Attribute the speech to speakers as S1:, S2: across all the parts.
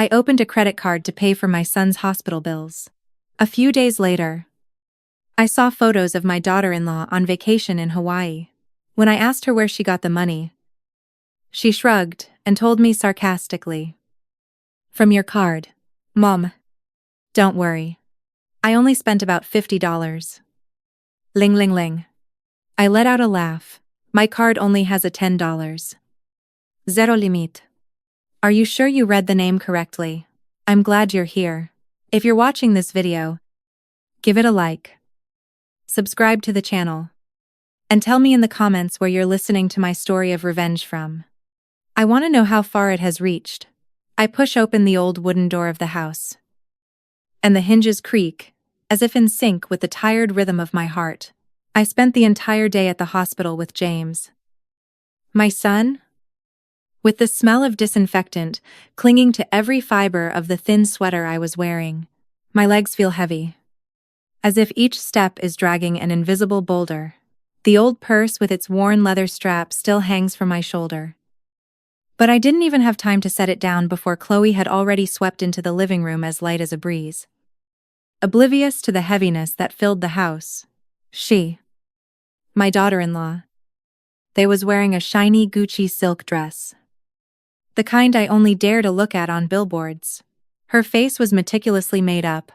S1: I opened a credit card to pay for my son's hospital bills. A few days later, I saw photos of my daughter-in-law on vacation in Hawaii. When I asked her where she got the money, she shrugged and told me sarcastically, "From your card, Mom. Don't worry. I only spent about $50. Ling ling ling." I let out a laugh. My card only has a $10. Zero limit. Are you sure you read the name correctly? I'm glad you're here. If you're watching this video, give it a like. Subscribe to the channel. And tell me in the comments where you're listening to my story of revenge from. I want to know how far it has reached. I push open the old wooden door of the house, and the hinges creak, as if in sync with the tired rhythm of my heart. I spent the entire day at the hospital with James, my son, with the smell of disinfectant clinging to every fiber of the thin sweater I was wearing. My legs feel heavy, as if each step is dragging an invisible boulder. The old purse with its worn leather strap still hangs from my shoulder. But I didn't even have time to set it down before Chloe had already swept into the living room as light as a breeze. Oblivious to the heaviness that filled the house, she, my daughter-in-law, was wearing a shiny Gucci silk dress. The kind I only dare to look at on billboards. Her face was meticulously made up,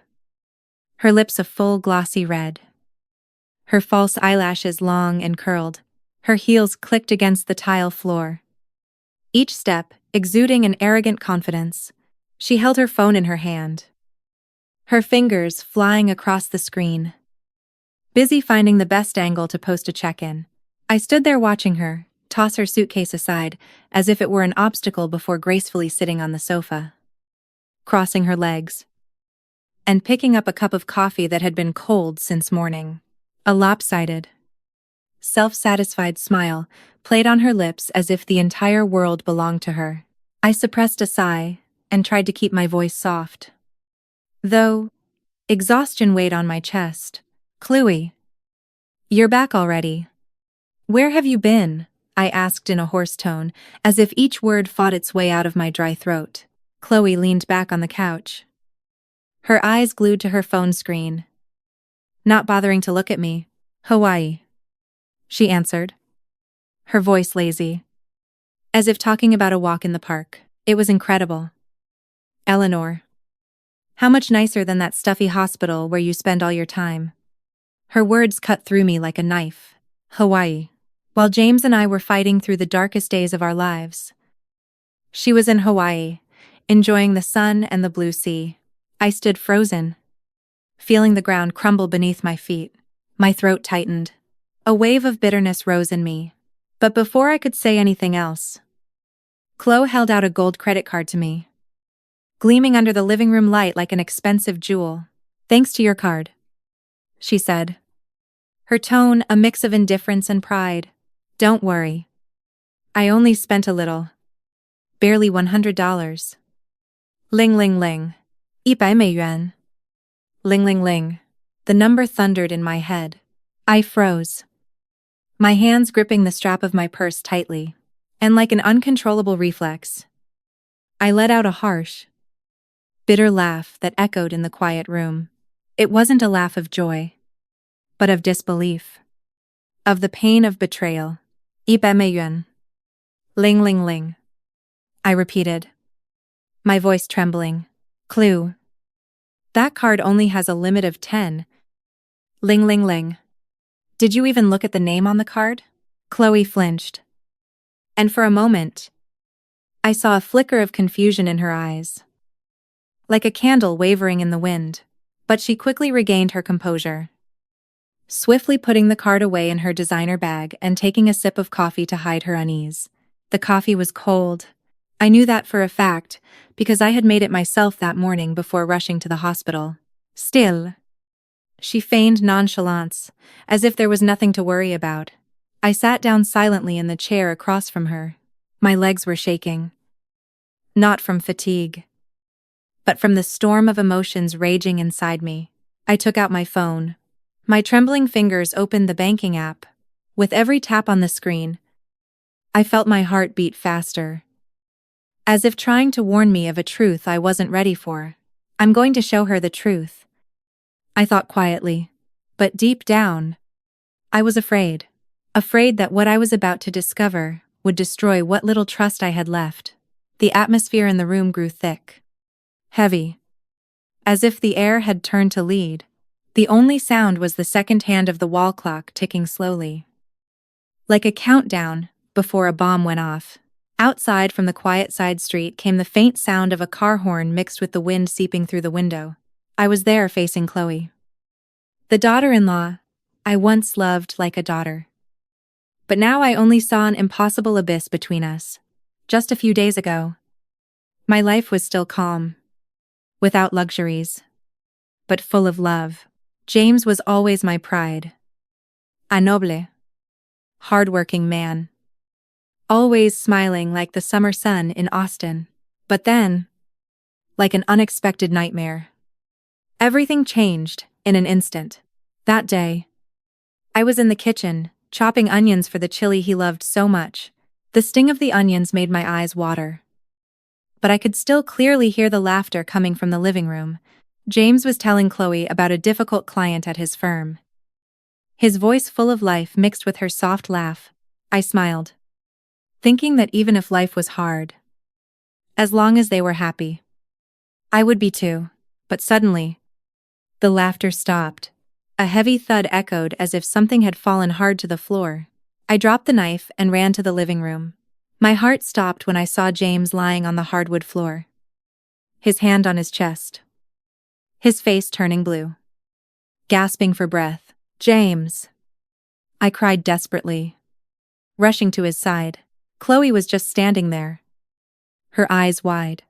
S1: her lips a full glossy red, her false eyelashes long and curled, her heels clicked against the tile floor. Each step exuding an arrogant confidence. She held her phone in her hand, her fingers flying across the screen, busy finding the best angle to post a check-in. I stood there watching her toss her suitcase aside as if it were an obstacle before gracefully sitting on the sofa, crossing her legs, and picking up a cup of coffee that had been cold since morning. A lopsided, self-satisfied smile played on her lips as if the entire world belonged to her. I suppressed a sigh and tried to keep my voice soft, though exhaustion weighed on my chest. "Chloe, you're back already. Where have you been?" I asked in a hoarse tone, as if each word fought its way out of my dry throat. Chloe leaned back on the couch, her eyes glued to her phone screen, not bothering to look at me. "Hawaii," she answered, her voice lazy, as if talking about a walk in the park. "It was incredible. Eleanor. How much nicer than that stuffy hospital where you spend all your time." Her words cut through me like a knife. Hawaii. While James and I were fighting through the darkest days of our lives, she was in Hawaii, enjoying the sun and the blue sea. I stood frozen, feeling the ground crumble beneath my feet. My throat tightened. A wave of bitterness rose in me. But before I could say anything else, Chloe held out a gold credit card to me, gleaming under the living room light like an expensive jewel. "Thanks to your card," she said, her tone a mix of indifference and pride. "Don't worry. I only spent a little. Barely $100. Ling ling ling. 100美元. Ling ling ling." The number thundered in my head. I froze, my hands gripping the strap of my purse tightly, and like an uncontrollable reflex, I let out a harsh, bitter laugh that echoed in the quiet room. It wasn't a laugh of joy, but of disbelief, of the pain of betrayal. 100美元. Ling ling ling. I repeated, my voice trembling. "Clue. That card only has a limit of 10. Ling ling ling. Did you even look at the name on the card?" Chloe flinched, and for a moment, I saw a flicker of confusion in her eyes, like a candle wavering in the wind. But she quickly regained her composure, swiftly putting the card away in her designer bag and taking a sip of coffee to hide her unease. The coffee was cold. I knew that for a fact, because I had made it myself that morning before rushing to the hospital. "Still," she feigned nonchalance, as if there was nothing to worry about. I sat down silently in the chair across from her. My legs were shaking, not from fatigue, but from the storm of emotions raging inside me. I took out my phone. My trembling fingers opened the banking app. With every tap on the screen, I felt my heart beat faster. as if trying to warn me of a truth I wasn't ready for. I'm going to show her the truth, I thought quietly. But deep down, I was afraid. Afraid that what I was about to discover would destroy what little trust I had left. The atmosphere in the room grew thick, heavy, as if the air had turned to lead. The only sound was the second hand of the wall clock ticking slowly, like a countdown before a bomb went off. Outside from the quiet side street came the faint sound of a car horn mixed with the wind seeping through the window. I was there facing Chloe, the daughter-in-law I once loved like a daughter. But now I only saw an impossible abyss between us. Just a few days ago, my life was still calm, without luxuries, but full of love. James was always my pride. A noble, hard-working man, always smiling like the summer sun in Austin. But then, like an unexpected nightmare, everything changed in an instant. That day, I was in the kitchen, chopping onions for the chili he loved so much. The sting of the onions made my eyes water, but I could still clearly hear the laughter coming from the living room. James was telling Chloe about a difficult client at his firm, his voice full of life mixed with her soft laugh. I smiled, thinking that even if life was hard, as long as they were happy, I would be too. But suddenly, the laughter stopped. A heavy thud echoed as if something had fallen hard to the floor. I dropped the knife and ran to the living room. My heart stopped when I saw James lying on the hardwood floor, his hand on his chest, his face turning blue, gasping for breath. "James!" I cried desperately, rushing to his side. Chloe was just standing there, her eyes wide,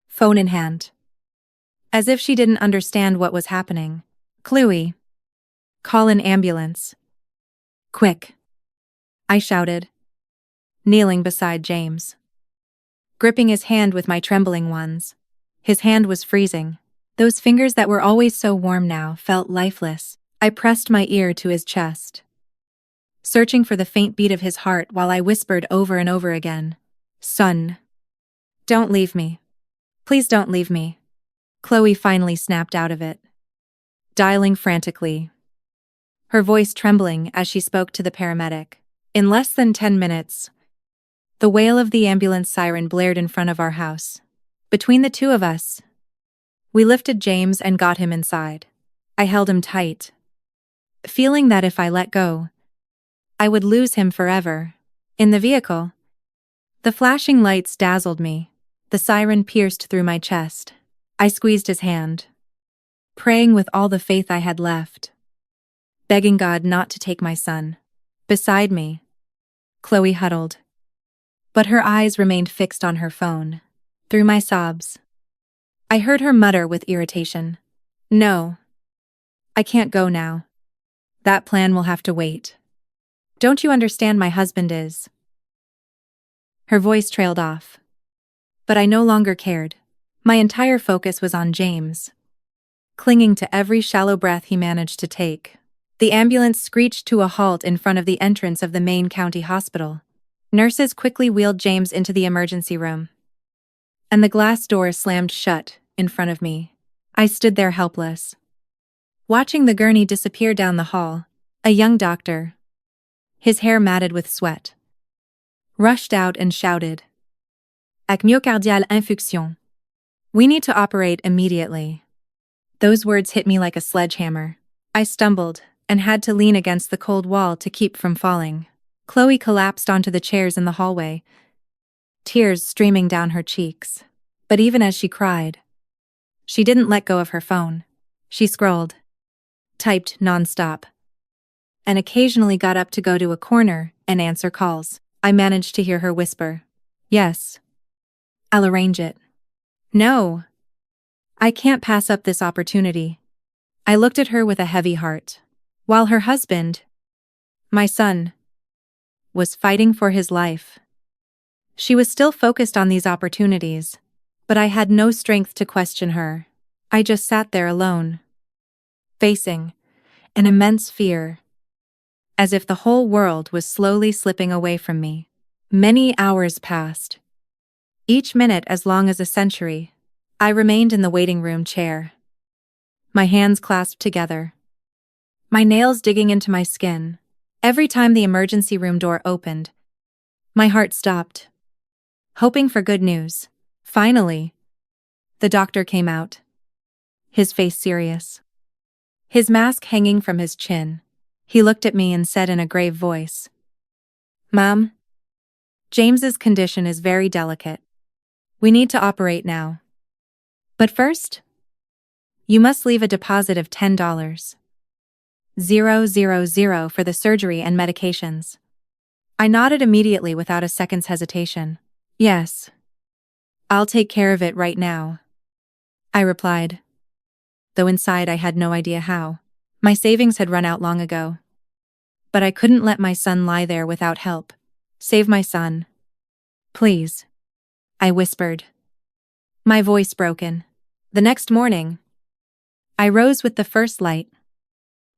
S1: phone in hand, as if she didn't understand what was happening. "Chloe, call an ambulance. Quick!" I shouted, kneeling beside James, gripping his hand with my trembling ones. His hand was freezing. Those fingers that were always so warm now felt lifeless. I pressed my ear to his chest, searching for the faint beat of his heart while I whispered over and over again, "Son, don't leave me. Please don't leave me." Chloe finally snapped out of it, dialing frantically, her voice trembling as she spoke to the paramedic. In less than 10 minutes, the wail of the ambulance siren blared in front of our house. Between the two of us, we lifted James and got him inside. I held him tight, feeling that if I let go, I would lose him forever. In the vehicle, the flashing lights dazzled me. The siren pierced through my chest. I squeezed his hand, praying with all the faith I had left, begging God not to take my son. Beside me, Chloe huddled, but her eyes remained fixed on her phone. Through my sobs, I heard her mutter with irritation, "No, I can't go now. That plan will have to wait. Don't you understand my husband is?" Her voice trailed off, but I no longer cared. My entire focus was on James, clinging to every shallow breath he managed to take. The ambulance screeched to a halt in front of the entrance of the main county hospital. Nurses quickly wheeled James into the emergency room, and the glass door slammed shut in front of me. I stood there helpless, watching the gurney disappear down the hall. A young doctor, his hair matted with sweat, rushed out and shouted, "Ac myocardial infusion. We need to operate immediately." Those words hit me like a sledgehammer. I stumbled and had to lean against the cold wall to keep from falling. Chloe collapsed onto the chairs in the hallway, tears streaming down her cheeks. But even as she cried, she didn't let go of her phone. She scrolled, typed nonstop, and occasionally got up to go to a corner and answer calls. I managed to hear her whisper, "Yes, I'll arrange it." "No, I can't pass up this opportunity." I looked at her with a heavy heart. While her husband, my son, was fighting for his life, she was still focused on these opportunities, but I had no strength to question her. I just sat there alone, facing an immense fear, as if the whole world was slowly slipping away from me. Many hours passed, Each minute as long as a century. I remained in the waiting room chair, my hands clasped together, my nails digging into my skin. Every time the emergency room door opened, my heart stopped, hoping for good news. Finally, the doctor came out, his face serious, his mask hanging from his chin. He looked at me and said in a grave voice, "Mom, James's condition is very delicate. We need to operate now. But first, you must leave a deposit of $10,000 for the surgery and medications." I nodded immediately without a second's hesitation. "Yes, I'll take care of it right now," I replied, though inside I had no idea how. My savings had run out long ago. But I couldn't let my son lie there without help. "Save my son, please," I whispered, my voice broken. The next morning, I rose with the first light,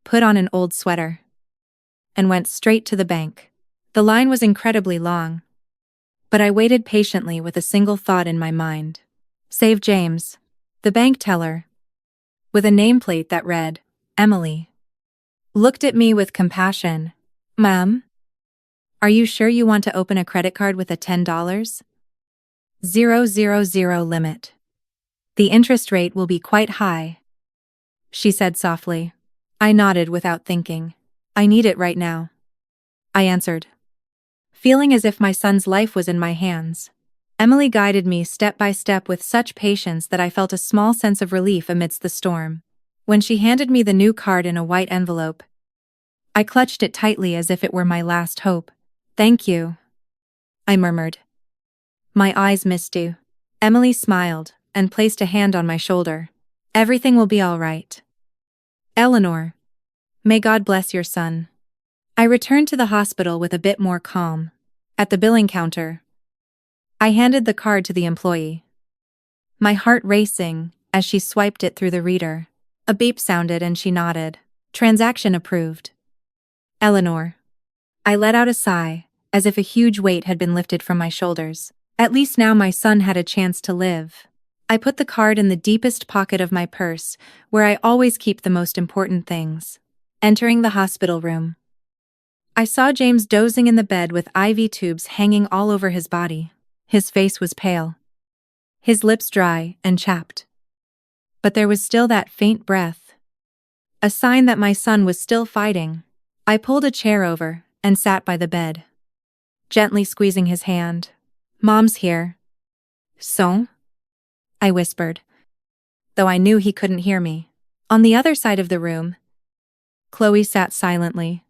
S1: put on an old sweater, and went straight to the bank. The line was incredibly long, but I waited patiently with a single thought in my mind. Save James. The bank teller, with a nameplate that read, Emily, looked at me with compassion. "Ma'am, are you sure you want to open a credit card with a $10,000 limit? The interest rate will be quite high," she said softly. I nodded without thinking. "I need it right now," I answered, feeling as if my son's life was in my hands. Emily guided me step by step with such patience that I felt a small sense of relief amidst the storm. When she handed me the new card in a white envelope, I clutched it tightly as if it were my last hope. "Thank you," I murmured, my eyes misty. Emily smiled and placed a hand on my shoulder. "Everything will be all right, Eleanor. May God bless your son." I returned to the hospital with a bit more calm. At the billing counter, I handed the card to the employee, my heart racing as she swiped it through the reader. A beep sounded and she nodded. "Transaction approved, Eleanor." I let out a sigh, as if a huge weight had been lifted from my shoulders. At least now my son had a chance to live. I put the card in the deepest pocket of my purse, where I always keep the most important things. Entering the hospital room, I saw James dozing in the bed with IV tubes hanging all over his body. His face was pale, his lips dry and chapped. But there was still that faint breath, a sign that my son was still fighting. I pulled a chair over and sat by the bed, gently squeezing his hand. "Mom's here." "So?" I whispered, though I knew he couldn't hear me. On the other side of the room, Chloe sat silently,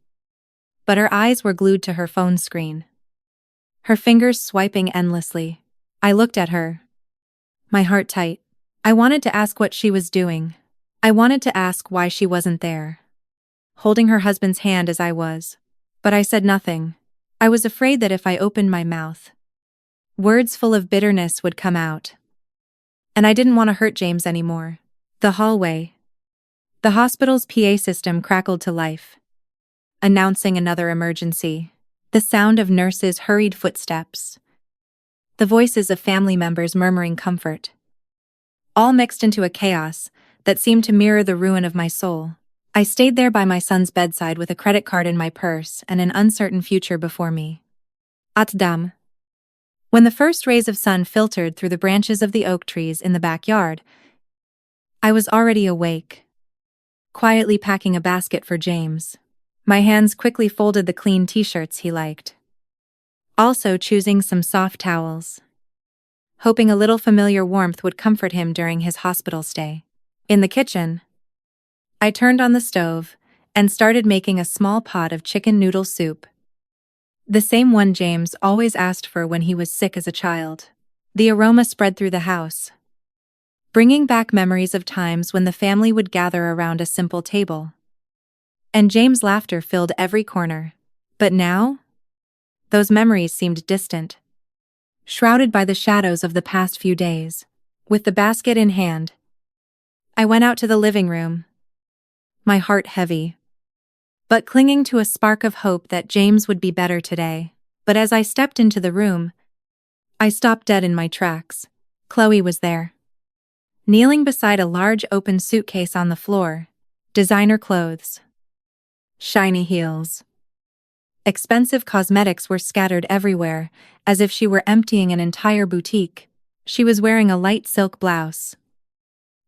S1: but her eyes were glued to her phone screen, her fingers swiping endlessly. I looked at her, my heart tight. I wanted to ask what she was doing. I wanted to ask why she wasn't there, holding her husband's hand as I was. But I said nothing. I was afraid that if I opened my mouth, words full of bitterness would come out. And I didn't want to hurt James anymore. The hallway, the hospital's PA system crackled to life, announcing another emergency. The sound of nurses' hurried footsteps, the voices of family members murmuring comfort, all mixed into a chaos that seemed to mirror the ruin of my soul. I stayed there by my son's bedside with a credit card in my purse and an uncertain future before me. At dam. When the first rays of sun filtered through the branches of the oak trees in the backyard, I was already awake, quietly packing a basket for James. My hands quickly folded the clean t-shirts he liked, also choosing some soft towels, hoping a little familiar warmth would comfort him during his hospital stay. In the kitchen, I turned on the stove and started making a small pot of chicken noodle soup, the same one James always asked for when he was sick as a child. The aroma spread through the house, bringing back memories of times when the family would gather around a simple table, and James' laughter filled every corner. But now, those memories seemed distant, shrouded by the shadows of the past few days. With the basket in hand, I went out to the living room, my heart heavy, but clinging to a spark of hope that James would be better today. But as I stepped into the room, I stopped dead in my tracks. Chloe was there, kneeling beside a large open suitcase on the floor. Designer clothes, shiny heels, expensive cosmetics were scattered everywhere, as if she were emptying an entire boutique. She was wearing a light silk blouse,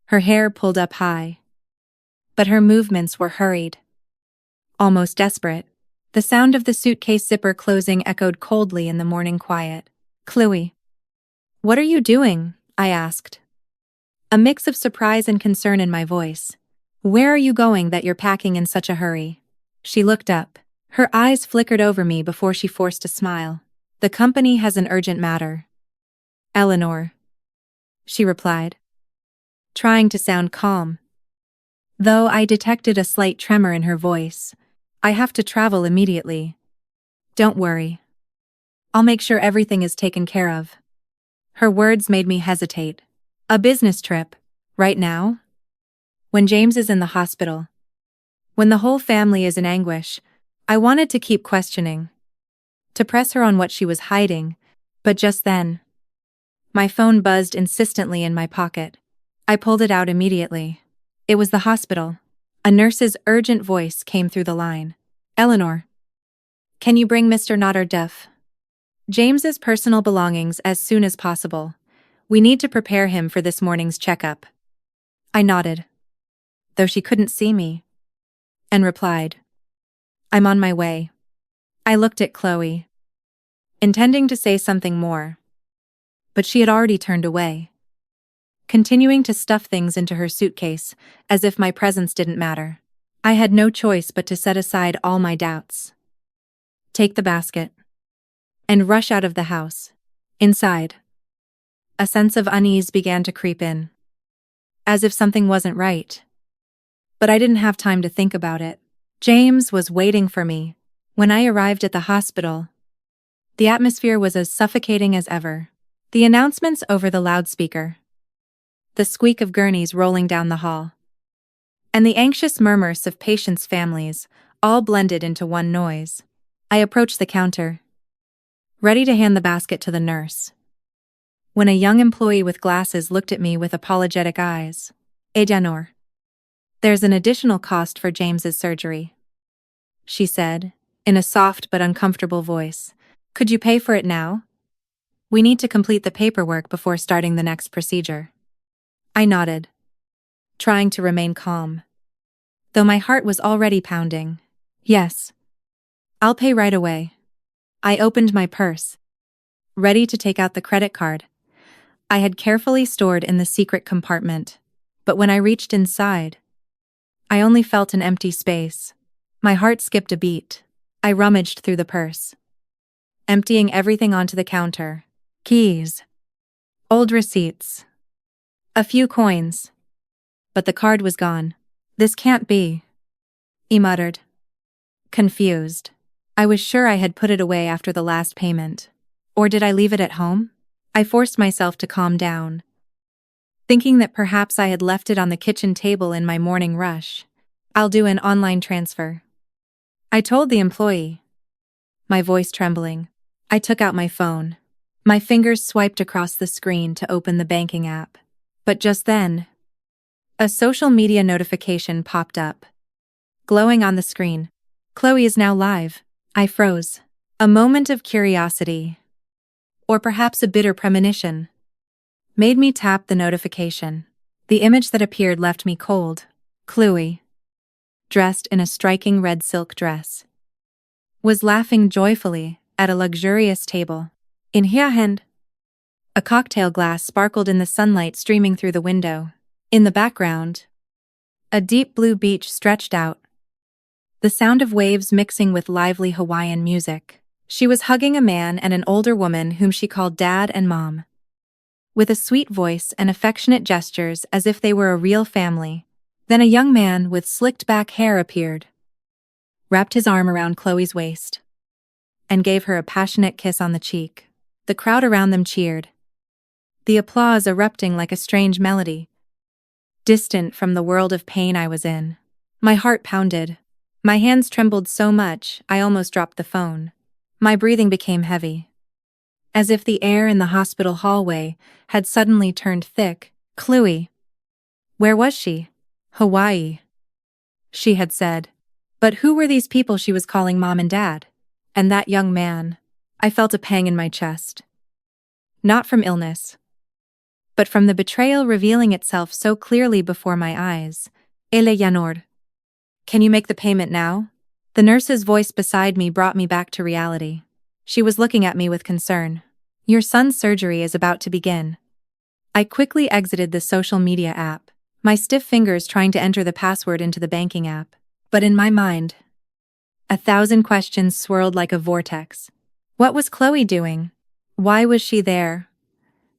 S1: her hair pulled up high. But her movements were hurried, almost desperate. The sound of the suitcase zipper closing echoed coldly in the morning quiet. Chloe, what are you doing? I asked, a mix of surprise and concern in my voice. Where are you going that you're packing in such a hurry? She looked up. Her eyes flickered over me before she forced a smile. The company has an urgent matter, Eleanor, she replied, trying to sound calm, though I detected a slight tremor in her voice. I have to travel immediately. Don't worry. I'll make sure everything is taken care of. Her words made me hesitate. A business trip? Right now? When James is in the hospital? When the whole family is in anguish? I wanted to keep questioning, to press her on what she was hiding, but just then, my phone buzzed insistently in my pocket. I pulled it out immediately. It was the hospital. A nurse's urgent voice came through the line. Eleanor, can you bring Mr. Notter Duff James's personal belongings as soon as possible? We need to prepare him for this morning's checkup. I nodded, though she couldn't see me, and replied, I'm on my way. I looked at Chloe, intending to say something more, but she had already turned away, continuing to stuff things into her suitcase as if my presence didn't matter. I had no choice but to set aside all my doubts, take the basket, and rush out of the house. Inside, a sense of unease began to creep in, as if something wasn't right. But I didn't have time to think about it. James was waiting for me. When I arrived at the hospital, the atmosphere was as suffocating as ever. The announcements over the loudspeaker, the squeak of gurneys rolling down the hall, and the anxious murmurs of patients' families all blended into one noise. I approached the counter, ready to hand the basket to the nurse, when a young employee with glasses looked at me with apologetic eyes. Eleanor, there's an additional cost for James's surgery, she said, in a soft but uncomfortable voice. Could you pay for it now? We need to complete the paperwork before starting the next procedure. I nodded, trying to remain calm, though my heart was already pounding. Yes, I'll pay right away. I opened my purse, ready to take out the credit card I had carefully stored in the secret compartment. But when I reached inside, I only felt an empty space. My heart skipped a beat. I rummaged through the purse, emptying everything onto the counter. Keys, old receipts, a few coins. But the card was gone. This can't be, he muttered, confused. I was sure I had put it away after the last payment. Or did I leave it at home? I forced myself to calm down, thinking that perhaps I had left it on the kitchen table in my morning rush. I'll do an online transfer, I told the employee, my voice trembling. I took out my phone. My fingers swiped across the screen to open the banking app. But just then, a social media notification popped up, glowing on the screen. Chloe is now live. I froze. A moment of curiosity, or perhaps a bitter premonition, made me tap the notification. The image that appeared left me cold. Chloe, dressed in a striking red silk dress, was laughing joyfully at a luxurious table. In her hand, a cocktail glass sparkled in the sunlight streaming through the window. In the background, a deep blue beach stretched out, the sound of waves mixing with lively Hawaiian music. She was hugging a man and an older woman whom she called Dad and Mom, with a sweet voice and affectionate gestures as if they were a real family. Then a young man with slicked back hair appeared, wrapped his arm around Chloe's waist, and gave her a passionate kiss on the cheek. The crowd around them cheered, the applause erupting like a strange melody, distant from the world of pain I was in. My heart pounded. My hands trembled so much I almost dropped the phone. My breathing became heavy, as if the air in the hospital hallway had suddenly turned thick. Chloe. Where was she? Hawaii, she had said. But who were these people she was calling mom and dad? And that young man? I felt a pang in my chest. Not from illness, but from the betrayal revealing itself so clearly before my eyes. Eleanor. Can you make the payment now? The nurse's voice beside me brought me back to reality. She was looking at me with concern. Your son's surgery is about to begin. I quickly exited the social media app, my stiff fingers trying to enter the password into the banking app. But in my mind, 1,000 questions swirled like a vortex. What was Chloe doing? Why was she there?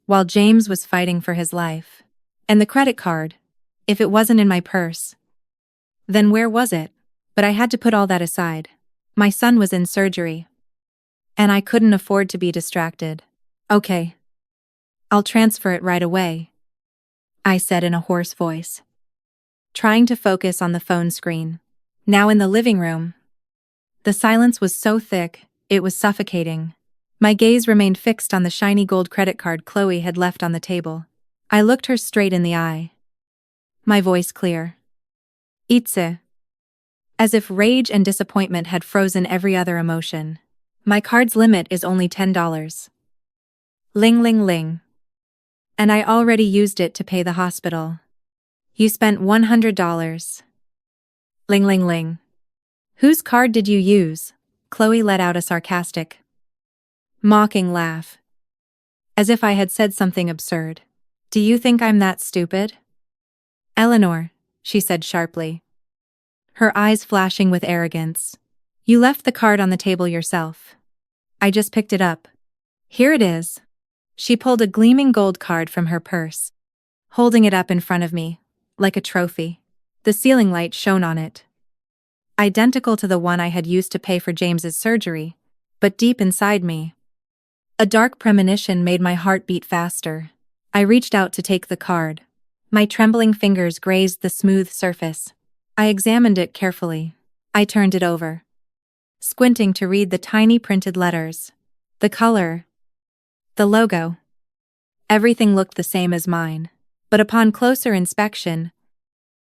S1: While James was fighting for his life. And the credit card, if it wasn't in my purse, then where was it? But I had to put all that aside. My son was in surgery, and I couldn't afford to be distracted. Okay. I'll transfer it right away, I said in a hoarse voice, trying to focus on the phone screen. Now in the living room, the silence was so thick, it was suffocating. My gaze remained fixed on the shiny gold credit card Chloe had left on the table. I looked her straight in the eye, my voice clear. Itse. As if rage and disappointment had frozen every other emotion. My card's limit is only $10. Ling ling ling. And I already used it to pay the hospital. You spent $100. Ling ling ling. Whose card did you use? Chloe let out a sarcastic, mocking laugh, as if I had said something absurd. Do you think I'm that stupid? Eleanor, she said sharply, her eyes flashing with arrogance. You left the card on the table yourself. I just picked it up. Here it is. She pulled a gleaming gold card from her purse, holding it up in front of me, like a trophy. The ceiling light shone on it, identical to the one I had used to pay for James's surgery, but deep inside me, a dark premonition made my heart beat faster. I reached out to take the card. My trembling fingers grazed the smooth surface. I examined it carefully. I turned it over, squinting to read the tiny printed letters, the color, the logo. Everything looked the same as mine, but upon closer inspection,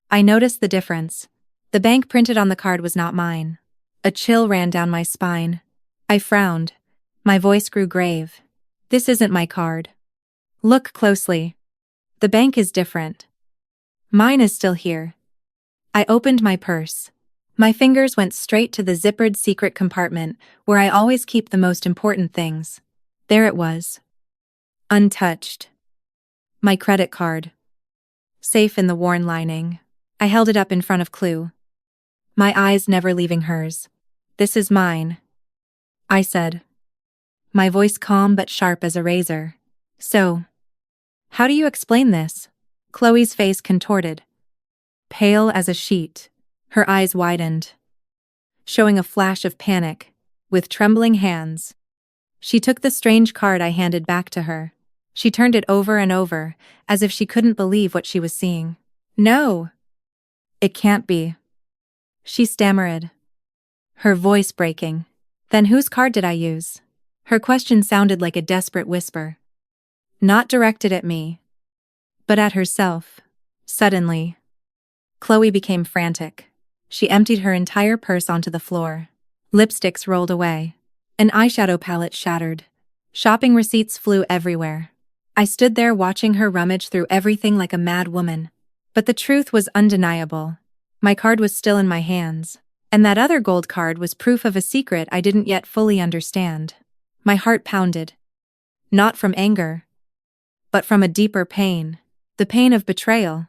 S1: I noticed the difference. The bank printed on the card was not mine. A chill ran down my spine. I frowned. My voice grew grave. This isn't my card. Look closely. The bank is different. Mine is still here. I opened my purse. My fingers went straight to the zippered secret compartment where I always keep the most important things. There it was. Untouched. My credit card. Safe in the worn lining. I held it up in front of Chloe, my eyes never leaving hers. This is mine, I said, my voice calm but sharp as a razor. So, how do you explain this? Chloe's face contorted, pale as a sheet. Her eyes widened, showing a flash of panic. With trembling hands, she took the strange card I handed back to her. She turned it over and over, as if she couldn't believe what she was seeing. No! It can't be, she stammered, her voice breaking. Then whose card did I use? Her question sounded like a desperate whisper. Not directed at me, but at herself. Suddenly, Chloe became frantic. She emptied her entire purse onto the floor. Lipsticks rolled away. An eyeshadow palette shattered. Shopping receipts flew everywhere. I stood there watching her rummage through everything like a mad woman. But the truth was undeniable. My card was still in my hands, and that other gold card was proof of a secret I didn't yet fully understand. My heart pounded. Not from anger, but from a deeper pain. The pain of betrayal.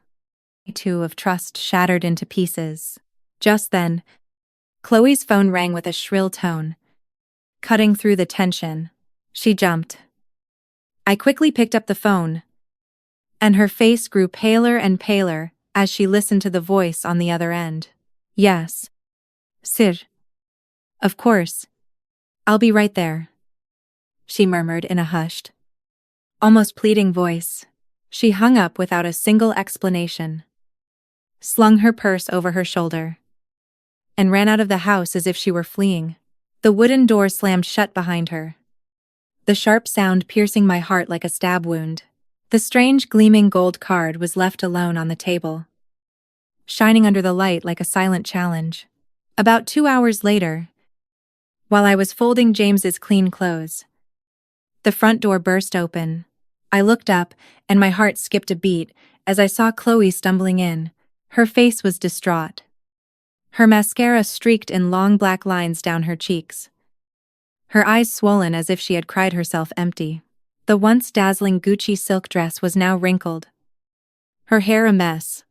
S1: Too of trust shattered into pieces. Just then, Chloe's phone rang with a shrill tone, cutting through the tension. She jumped. I quickly picked up the phone, and her face grew paler and paler as she listened to the voice on the other end. Yes. Sir. Of course. I'll be right there, she murmured in a hushed, almost pleading voice. She hung up without a single explanation, slung her purse over her shoulder, and ran out of the house as if she were fleeing. The wooden door slammed shut behind her. the sharp sound piercing my heart like a stab wound. The strange gleaming gold card was left alone on the table, shining under the light like a silent challenge. About 2 hours later, while I was folding James's clean clothes, the front door burst open. I looked up, and my heart skipped a beat as I saw Chloe stumbling in. Her face was distraught. Her mascara streaked in long black lines down her cheeks, her eyes swollen as if she had cried herself empty. The once dazzling Gucci silk dress was now wrinkled, her hair a mess,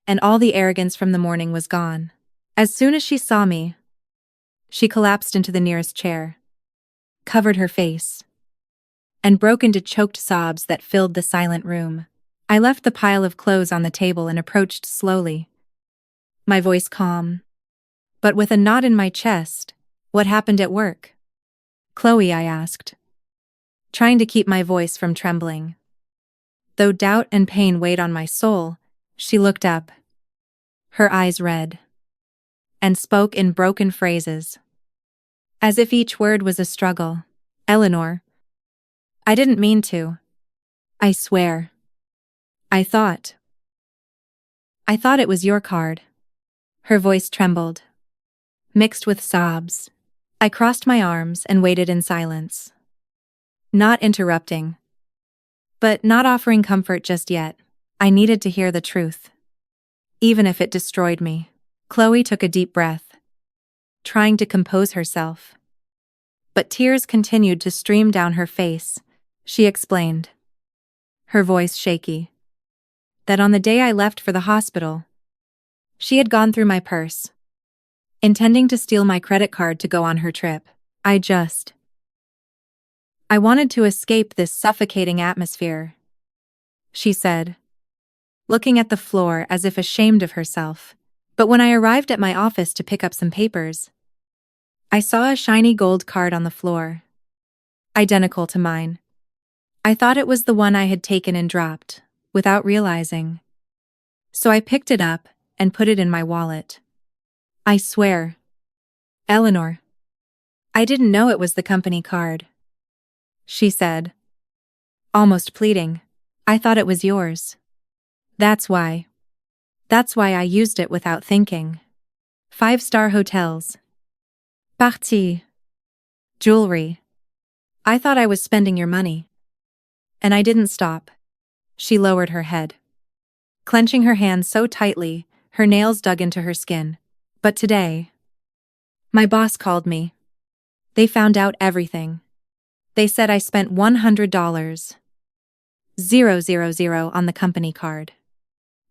S1: and all the arrogance from the morning was gone. As soon as she saw me, she collapsed into the nearest chair, covered her face, and broke into choked sobs that filled the silent room. I left the pile of clothes on the table and approached slowly, my voice calm, but with a knot in my chest. "What happened at work?" "Chloe," I asked, trying to keep my voice from trembling. Though doubt and pain weighed on my soul, she looked up, her eyes red, and spoke in broken phrases, as if each word was a struggle. "Eleanor, I didn't mean to. I swear. I thought it was your card." Her voice trembled, mixed with sobs. I crossed my arms and waited in silence, not interrupting, but not offering comfort just yet. I needed to hear the truth, even if it destroyed me. Chloe took a deep breath, trying to compose herself, but tears continued to stream down her face. She explained, her voice shaky, that on the day I left for the hospital, she had gone through my purse, intending to steal my credit card to go on her trip. I wanted to escape this suffocating atmosphere," she said, looking at the floor as if ashamed of herself. But when I arrived at my office to pick up some papers, I saw a shiny gold card on the floor, identical to mine. I thought it was the one I had taken and dropped, without realizing. So I picked it up and put it in my wallet. "I swear, Eleanor, I didn't know it was the company card," she said, almost pleading. "I thought it was yours. That's why I used it without thinking. 5-star hotels, parties, jewelry. I thought I was spending your money. And I didn't stop." She lowered her head, clenching her hands so tightly, her nails dug into her skin. "But today, my boss called me. They found out everything. They said I spent $100,000 on the company card.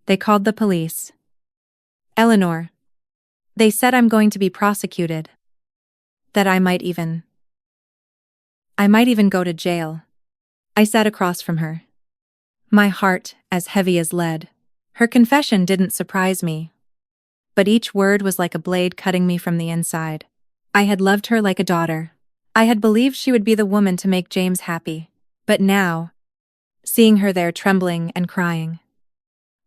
S1: They called the police. Eleanor, they said I'm going to be prosecuted. That I might even go to jail." I sat across from her, my heart as heavy as lead. Her confession didn't surprise me, but each word was like a blade cutting me from the inside. I had loved her like a daughter. I had believed she would be the woman to make James happy. But now, seeing her there trembling and crying,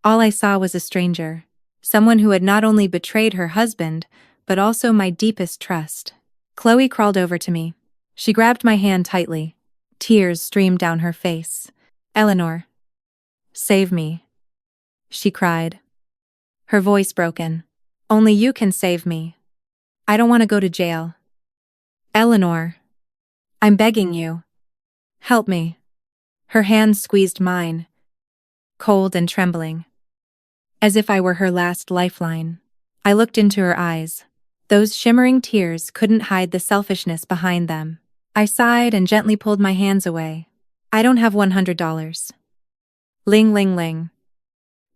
S1: all I saw was a stranger, someone who had not only betrayed her husband, but also my deepest trust. Chloe crawled over to me. She grabbed my hand tightly. Tears streamed down her face. "Eleanor, save me," she cried, her voice broken. "Only you can save me. I don't want to go to jail. Eleanor, I'm begging you. Help me." Her hands squeezed mine, cold and trembling, as if I were her last lifeline. I looked into her eyes. Those shimmering tears couldn't hide the selfishness behind them. I sighed and gently pulled my hands away. "I don't have $100. Ling ling ling.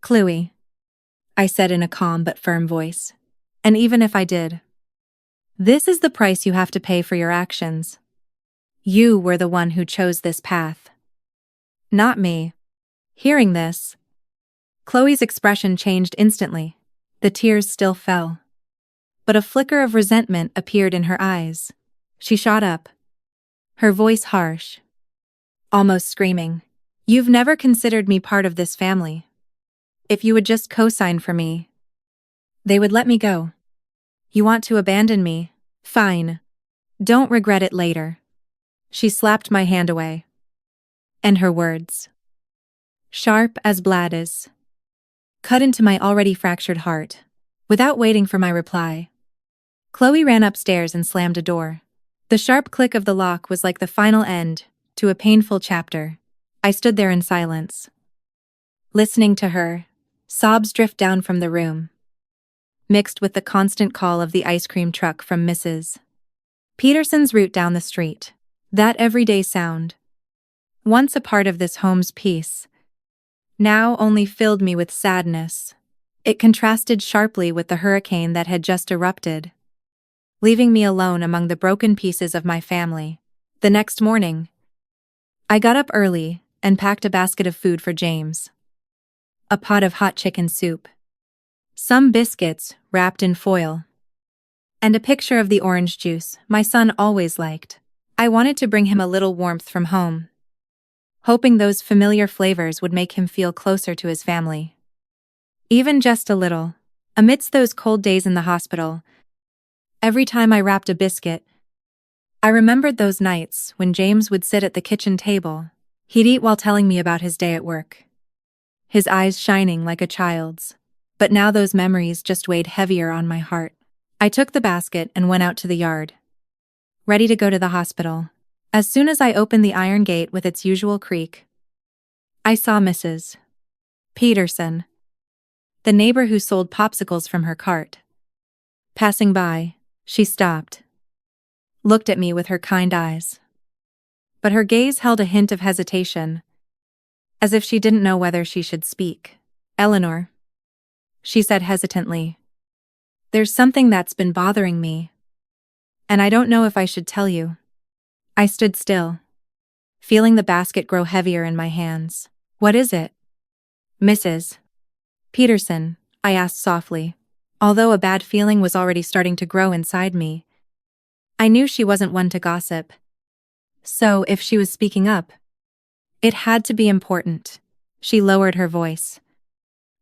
S1: Chloe," I said in a calm but firm voice. "And even if I did, this is the price you have to pay for your actions. You were the one who chose this path, not me." Hearing this, Chloe's expression changed instantly. The tears still fell, but a flicker of resentment appeared in her eyes. She shot up, her voice harsh, almost screaming. "You've never considered me part of this family. If you would just co-sign for me, they would let me go. You want to abandon me? Fine. Don't regret it later." She slapped my hand away. And her words, sharp as blades, cut into my already fractured heart. Without waiting for my reply, Chloe ran upstairs and slammed a door. The sharp click of the lock was like the final end to a painful chapter. I stood there in silence, listening to her. Sobs drift down from the room, mixed with the constant call of the ice cream truck from Mrs. Peterson's route down the street. That everyday sound, once a part of this home's peace, now only filled me with sadness. It contrasted sharply with the hurricane that had just erupted, leaving me alone among the broken pieces of my family. The next morning, I got up early and packed a basket of food for James. A pot of hot chicken soup, some biscuits wrapped in foil, and a picture of the orange juice my son always liked. I wanted to bring him a little warmth from home, hoping those familiar flavors would make him feel closer to his family. Even just a little. Amidst those cold days in the hospital, every time I wrapped a biscuit, I remembered those nights when James would sit at the kitchen table. He'd eat while telling me about his day at work, his eyes shining like a child's. But now those memories just weighed heavier on my heart. I took the basket and went out to the yard, ready to go to the hospital. As soon as I opened the iron gate with its usual creak, I saw Mrs. Peterson, the neighbor who sold popsicles from her cart. Passing by, she stopped, looked at me with her kind eyes. But her gaze held a hint of hesitation, as if she didn't know whether she should speak. "Eleanor," she said hesitantly, "there's something that's been bothering me, and I don't know if I should tell you." I stood still, feeling the basket grow heavier in my hands. "What is it?" "Mrs. Peterson," I asked softly. Although a bad feeling was already starting to grow inside me, I knew she wasn't one to gossip. So if she was speaking up, it had to be important. She lowered her voice,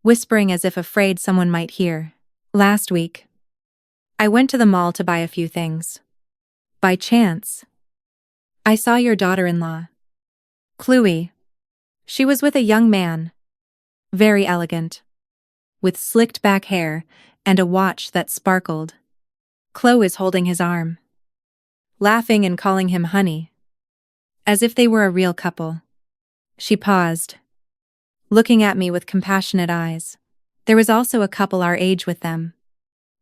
S1: whispering as if afraid someone might hear. "Last week, I went to the mall to buy a few things. By chance, I saw your daughter-in-law, Chloe. She was with a young man, very elegant, with slicked back hair and a watch that sparkled. Chloe is holding his arm, laughing and calling him honey, as if they were a real couple." She paused, looking at me with compassionate eyes. There was also a couple our age with them.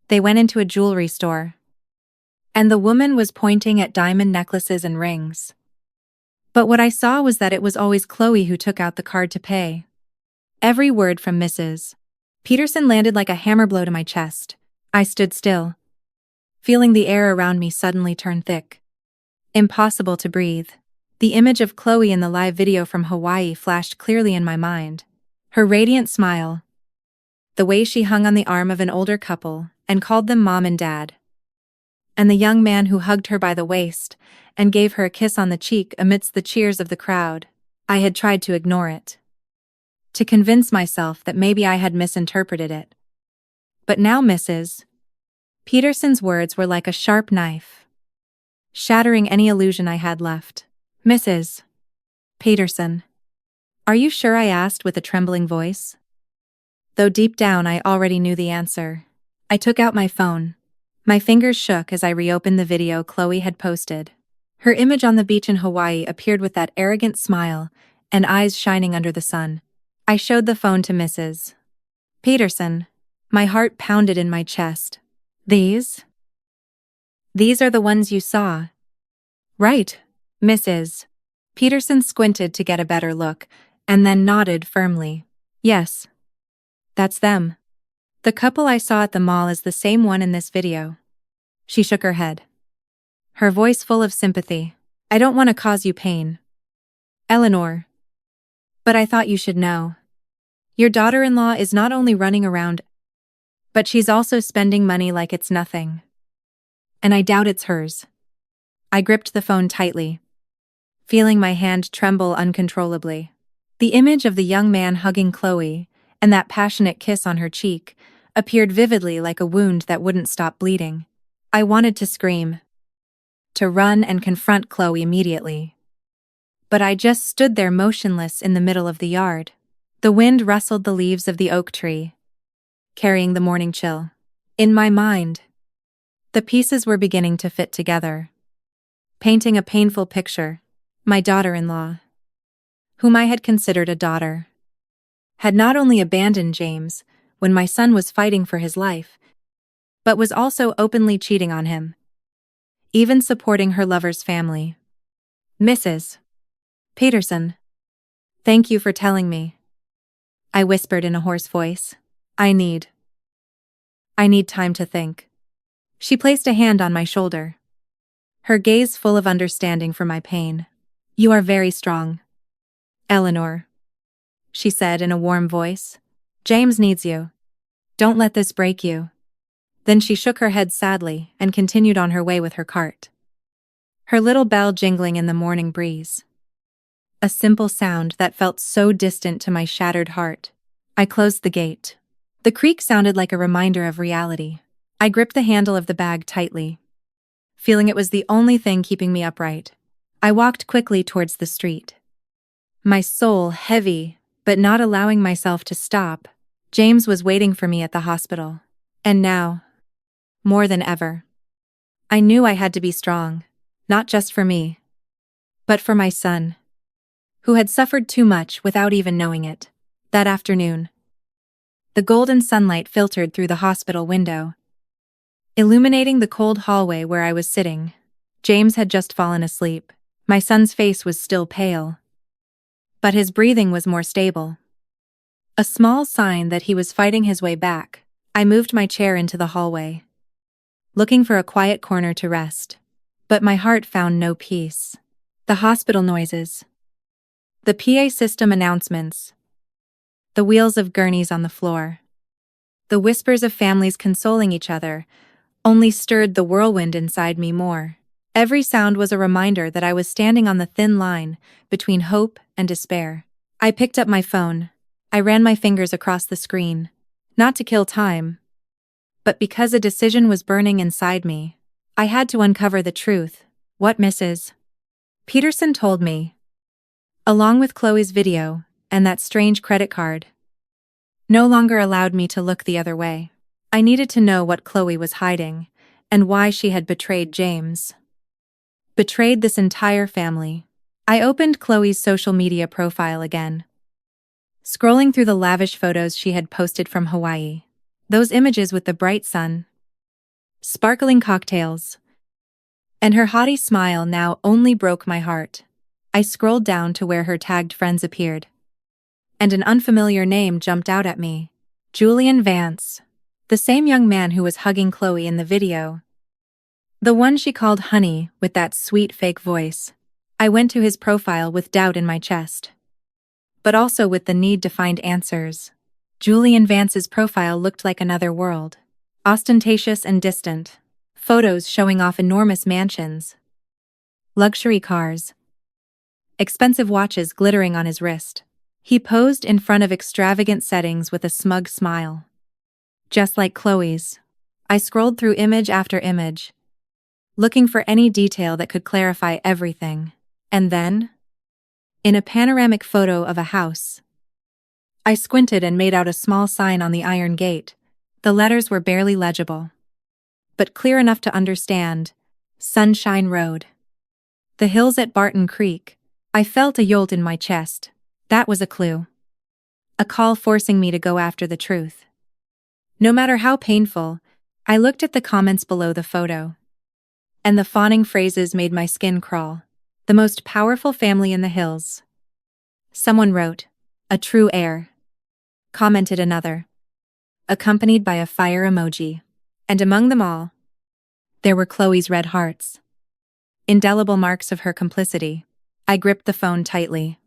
S1: They went into a jewelry store, and the woman was pointing at diamond necklaces and rings. But what I saw was that it was always Chloe who took out the card to pay. Every word from Mrs. Peterson landed like a hammer blow to my chest. I stood still, feeling the air around me suddenly turn thick. Impossible to breathe. The image of Chloe in the live video from Hawaii flashed clearly in my mind. Her radiant smile, the way she hung on the arm of an older couple and called them mom and dad, and the young man who hugged her by the waist and gave her a kiss on the cheek amidst the cheers of the crowd. I had tried to ignore it, to convince myself that maybe I had misinterpreted it. But now Mrs. Peterson's words were like a sharp knife, shattering any illusion I had left. "Mrs. Peterson, are you sure?" I asked with a trembling voice, though deep down I already knew the answer. I took out my phone. My fingers shook as I reopened the video Chloe had posted. Her image on the beach in Hawaii appeared with that arrogant smile and eyes shining under the sun. I showed the phone to Mrs. Peterson. My heart pounded in my chest. These are the ones you saw, right?" Mrs. Peterson squinted to get a better look, and then nodded firmly. "Yes, that's them. The couple I saw at the mall is the same one in this video." She shook her head, her voice full of sympathy. "I don't want to cause you pain, Eleanor, but I thought you should know. Your daughter-in-law is not only running around, but she's also spending money like it's nothing. And I doubt it's hers." I gripped the phone tightly, feeling my hand tremble uncontrollably. The image of the young man hugging Chloe and that passionate kiss on her cheek appeared vividly like a wound that wouldn't stop bleeding. I wanted to scream, to run and confront Chloe immediately. But I just stood there motionless in the middle of the yard. The wind rustled the leaves of the oak tree, carrying the morning chill. In my mind, the pieces were beginning to fit together, painting a painful picture. My daughter-in-law, whom I had considered a daughter, had not only abandoned James when my son was fighting for his life, but was also openly cheating on him, even supporting her lover's family. Mrs. Peterson, thank you for telling me, I whispered in a hoarse voice. I need time to think. She placed a hand on my shoulder, her gaze full of understanding for my pain. You are very strong, Eleanor, she said in a warm voice. James needs you. Don't let this break you. Then she shook her head sadly and continued on her way with her cart, her little bell jingling in the morning breeze. A simple sound that felt so distant to my shattered heart. I closed the gate. The creak sounded like a reminder of reality. I gripped the handle of the bag tightly, feeling it was the only thing keeping me upright. I walked quickly towards the street, my soul heavy, but not allowing myself to stop. James was waiting for me at the hospital. And now, more than ever, I knew I had to be strong, not just for me, but for my son, who had suffered too much without even knowing it. That afternoon, the golden sunlight filtered through the hospital window, illuminating the cold hallway where I was sitting. James had just fallen asleep. My son's face was still pale, but his breathing was more stable, a small sign that he was fighting his way back. I moved my chair into the hallway, looking for a quiet corner to rest, but my heart found no peace. The hospital noises, the PA system announcements, the wheels of gurneys on the floor, the whispers of families consoling each other only stirred the whirlwind inside me more. Every sound was a reminder that I was standing on the thin line between hope and despair. I picked up my phone. I ran my fingers across the screen, not to kill time, but because a decision was burning inside me. I had to uncover the truth. What Mrs. Peterson told me, along with Chloe's video and that strange credit card, no longer allowed me to look the other way. I needed to know what Chloe was hiding and why she had betrayed James. Betrayed this entire family. I opened Chloe's social media profile again, scrolling through the lavish photos she had posted from Hawaii. Those images with the bright sun, sparkling cocktails, and her haughty smile now only broke my heart. I scrolled down to where her tagged friends appeared, and an unfamiliar name jumped out at me. Julian Vance, the same young man who was hugging Chloe in the video. The one she called honey with that sweet fake voice. I went to his profile with doubt in my chest, but also with the need to find answers. Julian Vance's profile looked like another world. Ostentatious and distant. Photos showing off enormous mansions, luxury cars, expensive watches glittering on his wrist. He posed in front of extravagant settings with a smug smile, just like Chloe's. I scrolled through image after image, looking for any detail that could clarify everything. And then, in a panoramic photo of a house, I squinted and made out a small sign on the iron gate. The letters were barely legible, but clear enough to understand. Sunshine Road. The hills at Barton Creek. I felt a jolt in my chest. That was a clue. A call forcing me to go after the truth. No matter how painful, I looked at the comments below the photo, and the fawning phrases made my skin crawl. The most powerful family in the hills. Someone wrote, a true heir. Commented another, accompanied by a fire emoji. And among them all, there were Chloe's red hearts. Indelible marks of her complicity. I gripped the phone tightly,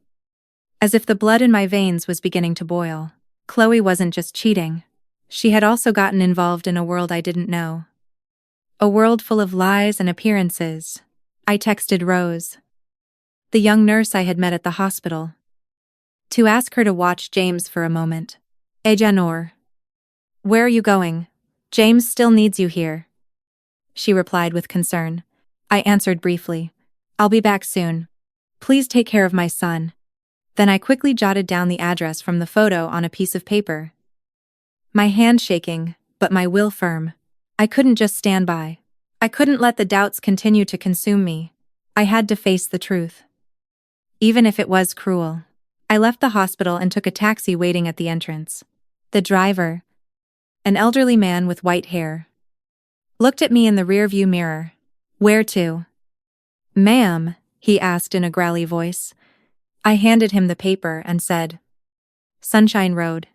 S1: as if the blood in my veins was beginning to boil. Chloe wasn't just cheating. She had also gotten involved in a world I didn't know. A world full of lies and appearances. I texted Rose, the young nurse I had met at the hospital, to ask her to watch James for a moment. Ejanor, where are you going? James still needs you here, she replied with concern. I answered briefly. I'll be back soon. Please take care of my son. Then I quickly jotted down the address from the photo on a piece of paper. My hand shaking, but my will firm. I couldn't just stand by. I couldn't let the doubts continue to consume me. I had to face the truth. Even if it was cruel. I left the hospital and took a taxi waiting at the entrance. The driver, an elderly man with white hair, looked at me in the rearview mirror. Where to? Ma'am, he asked in a growly voice. I handed him the paper and said, Sunshine Road.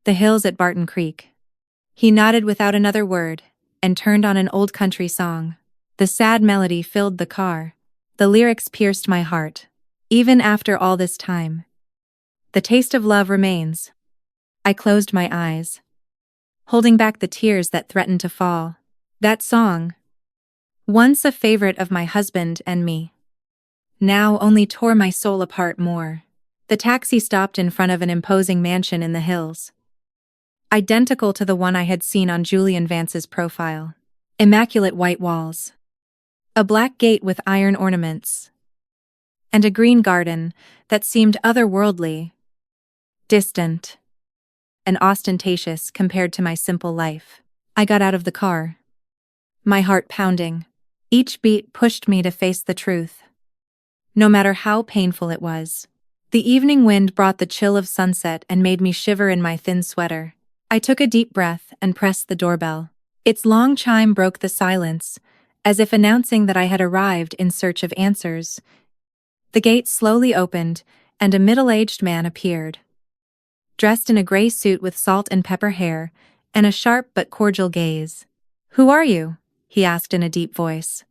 S1: The hills at Barton Creek. He nodded without another word and turned on an old country song. The sad melody filled the car. The lyrics pierced my heart. Even after all this time, the taste of love remains. I closed my eyes, holding back the tears that threatened to fall. That song, once a favorite of my husband and me, now only tore my soul apart more. The taxi stopped in front of an imposing mansion in the hills, identical to the one I had seen on Julian Vance's profile. Immaculate white walls, a black gate with iron ornaments, and a green garden that seemed otherworldly, distant, and ostentatious compared to my simple life. I got out of the car, my heart pounding. Each beat pushed me to face the truth, no matter how painful it was. The evening wind brought the chill of sunset and made me shiver in my thin sweater. I took a deep breath and pressed the doorbell. Its long chime broke the silence, as if announcing that I had arrived in search of answers. The gate slowly opened, and a middle-aged man appeared, dressed in a gray suit with salt and pepper hair and a sharp but cordial gaze. "Who are you?" he asked in a deep voice,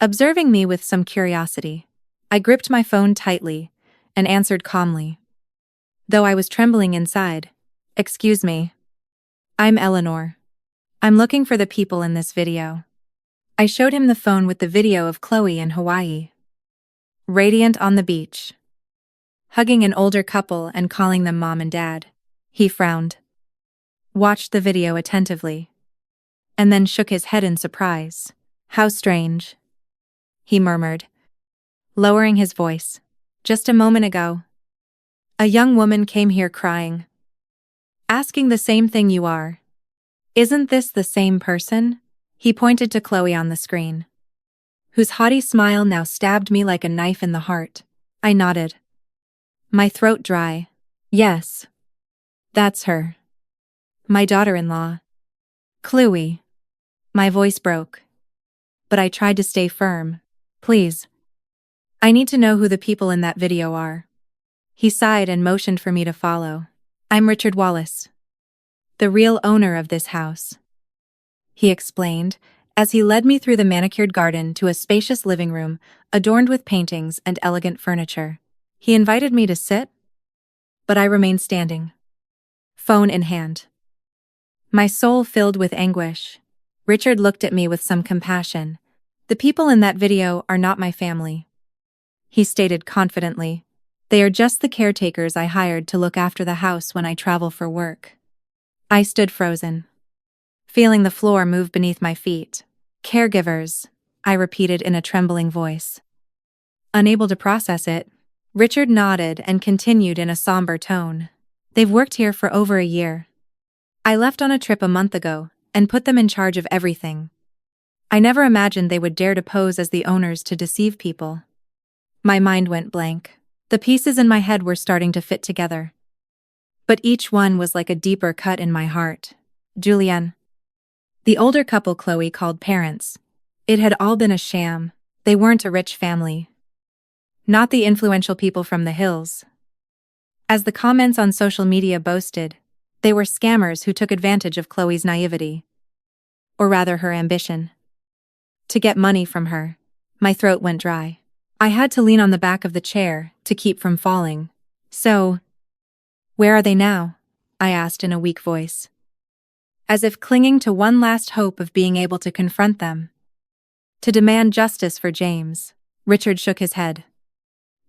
S1: observing me with some curiosity. I gripped my phone tightly and answered calmly, though I was trembling inside. "Excuse me. I'm Eleanor. I'm looking for the people in this video." I showed him the phone with the video of Chloe in Hawaii, radiant on the beach, hugging an older couple and calling them mom and dad. He frowned, watched the video attentively, and then shook his head in surprise. "How strange," he murmured, lowering his voice. "Just a moment ago, a young woman came here crying, asking the same thing you are. Isn't this the same person?" He pointed to Chloe on the screen, whose haughty smile now stabbed me like a knife in the heart. I nodded, my throat dry. "Yes, that's her. My daughter-in-law, Chloe." My voice broke, but I tried to stay firm. "Please, I need to know who the people in that video are." He sighed and motioned for me to follow. "I'm Richard Wallace, the real owner of this house," he explained, as he led me through the manicured garden to a spacious living room adorned with paintings and elegant furniture. He invited me to sit, but I remained standing, phone in hand, my soul filled with anguish. Richard looked at me with some compassion. "The people in that video are not my family," he stated confidently. "They are just the caretakers I hired to look after the house when I travel for work." I stood frozen, feeling the floor move beneath my feet. "Caregivers," I repeated in a trembling voice. Unable to process it, Richard nodded and continued in a somber tone. "They've worked here for over a year. I left on a trip a month ago and put them in charge of everything. I never imagined they would dare to pose as the owners to deceive people." My mind went blank. The pieces in my head were starting to fit together, but each one was like a deeper cut in my heart. Julianne, the older couple Chloe called parents. It had all been a sham. They weren't a rich family, not the influential people from the hills. As the comments on social media boasted, they were scammers who took advantage of Chloe's naivety, or rather her ambition, to get money from her. My throat went dry. I had to lean on the back of the chair to keep from falling. "So, where are they now?" I asked in a weak voice, as if clinging to one last hope of being able to confront them, to demand justice for James. Richard shook his head,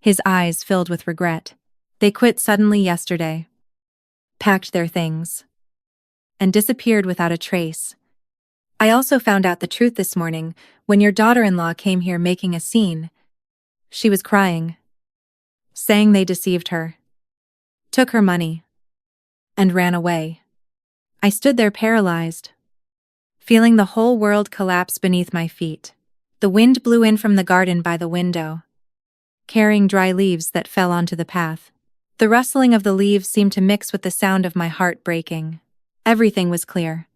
S1: his eyes filled with regret. "They quit suddenly yesterday, packed their things, and disappeared without a trace. I also found out the truth this morning When your daughter-in-law came here making a scene, she was crying, saying they deceived her, took her money, and ran away. I stood there paralyzed, feeling the whole world collapse beneath my feet. The wind blew in from the garden by the window, carrying dry leaves that fell onto the path. The rustling of the leaves seemed to mix with the sound of my heart breaking. Everything was clear.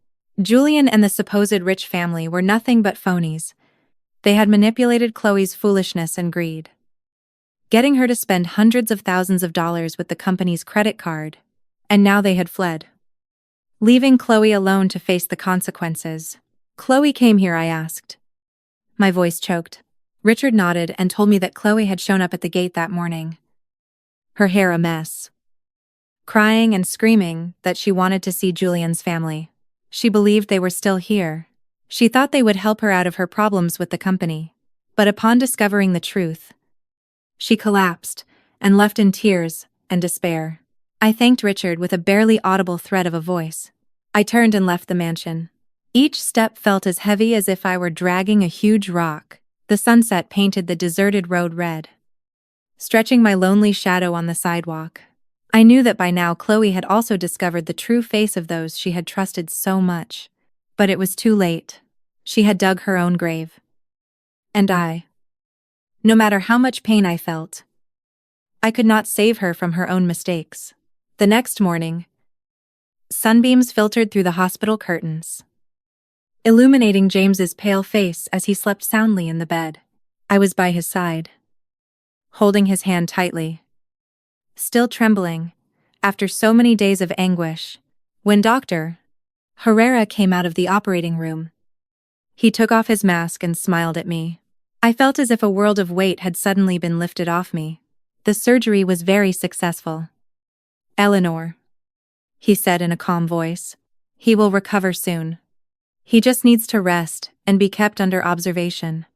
S1: Julian and the supposed rich family were nothing but phonies. They had manipulated Chloe's foolishness and greed, getting her to spend hundreds of thousands of dollars with the company's credit card, and now they had fled, leaving Chloe alone to face the consequences. Chloe came here, I asked. My voice choked. Richard nodded and told me that Chloe had shown up at the gate that morning, her hair a mess, crying and screaming that she wanted to see Julian's family. She believed they were still here. She thought they would help her out of her problems with the company. But upon discovering the truth, she collapsed and left in tears and despair. I thanked Richard with a barely audible thread of a voice. I turned and left the mansion. Each step felt as heavy as if I were dragging a huge rock. The sunset painted the deserted road red, stretching my lonely shadow on the sidewalk. I knew that by now Chloe had also discovered the true face of those she had trusted so much. But it was too late. She had dug her own grave. And no matter how much pain I felt, I could not save her from her own mistakes. The next morning, sunbeams filtered through the hospital curtains, illuminating James's pale face as he slept soundly in the bed. I was by his side, holding his hand tightly, still trembling after so many days of anguish. When Dr. Herrera came out of the operating room, he took off his mask and smiled at me. I felt as if a world of weight had suddenly been lifted off me. The surgery was very successful. Eleanor, he said in a calm voice, he will recover soon. He just needs to rest and be kept under observation.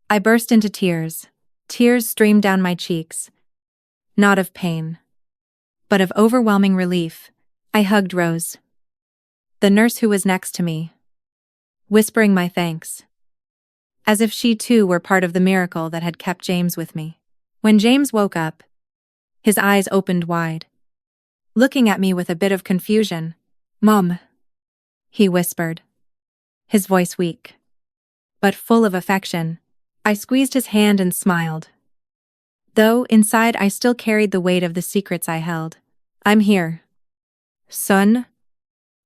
S1: I burst into tears. Tears streamed down my cheeks, not of pain, but of overwhelming relief. I hugged Rose, the nurse who was next to me, whispering my thanks, as if she too were part of the miracle that had kept James with me. When James woke up, his eyes opened wide, looking at me with a bit of confusion. "Mom," he whispered, his voice weak, but full of affection. I squeezed his hand and smiled, though inside I still carried the weight of the secrets I held. "I'm here, son,"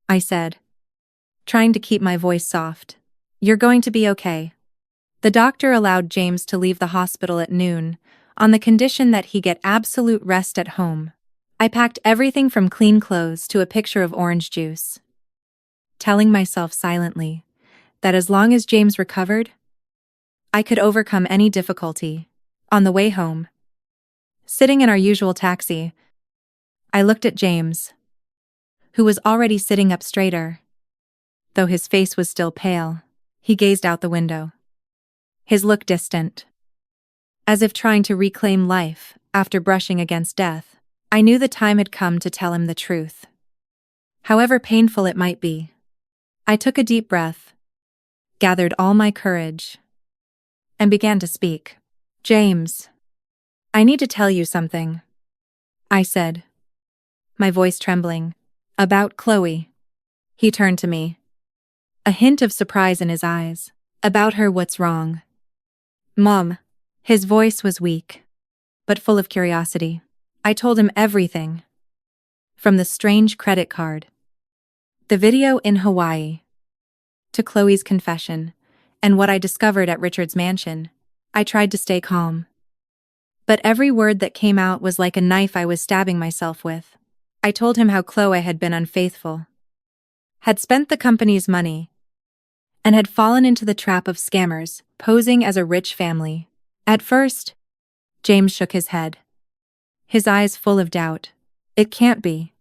S1: I said, trying to keep my voice soft. "You're going to be okay." The doctor allowed James to leave the hospital at noon, on the condition that he get absolute rest at home. I packed everything from clean clothes to a picture of orange juice, telling myself silently that as long as James recovered, I could overcome any difficulty. On the way home, sitting in our usual taxi, I looked at James, who was already sitting up straighter. Though his face was still pale, he gazed out the window, his look distant, as if trying to reclaim life after brushing against death. I knew the time had come to tell him the truth, however painful it might be. I took a deep breath, gathered all my courage, and began to speak. "James, I need to tell you something," I said, my voice trembling. "About Chloe." He turned to me, a hint of surprise in his eyes. "About her, what's wrong?" "Mom." His voice was weak, but full of curiosity. I told him everything, from the strange credit card, the video in Hawaii, to Chloe's confession, and what I discovered at Richard's mansion. I tried to stay calm, but every word that came out was like a knife I was stabbing myself with. I told him how Chloe had been unfaithful, had spent the company's money, and had fallen into the trap of scammers posing as a rich family. At first, James shook his head, his eyes full of doubt. "It can't be,"